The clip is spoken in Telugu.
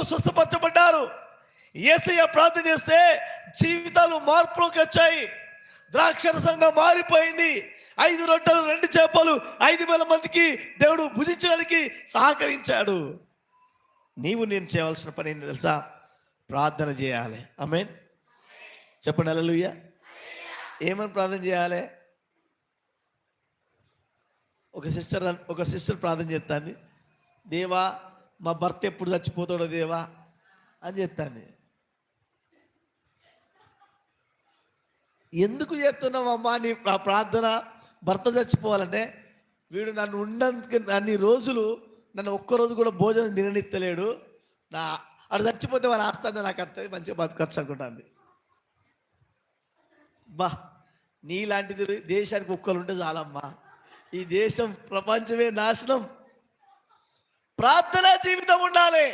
రోగులు స్వస్థపరచబడ్డారు. యేసయ్య ప్రార్థన చేస్తే జీవితాలు మార్పులోకి వచ్చాయి. ద్రాక్షరసంగా మారిపోయింది. 5 రొట్టెలు 2 చేపలు 5,000 మందికి దేవుడు భుజించడానికి సహకరించాడు. నీవు నేను చేయవలసిన పని ఏంటి తెలుసా? ప్రార్థన చేయాలి. ఆమేన్ చెప్పండి. హల్లెలూయా. ఏమని ప్రార్థన చేయాలి? ఒక సిస్టర్ ప్రార్థన చేస్తాంది, దేవా మా భర్త ఎప్పుడు చచ్చిపోతాడో దేవా అని చెప్తాంది. ఎందుకు చేస్తున్నావమ్మా నీ ప్రార్థన? భర్త చచ్చిపోవాలంటే వీడు నన్ను ఉన్నందుకు అన్ని రోజులు నన్ను ఒక్కరోజు కూడా భోజనం తిననిత్తలేడు, అడు చచ్చిపోతే వాడు ఆస్తుంది నాకు వస్తుంది, మంచిగా బతకచ్చు అనుకుంటుంది. బా నీలాంటిది దేశానికి ఒక్కరు ఉంటే చాలమ్మా, ఈ దేశం ప్రపంచమే నాశనం. ప్రార్థనా జీవితం ఉండాలి.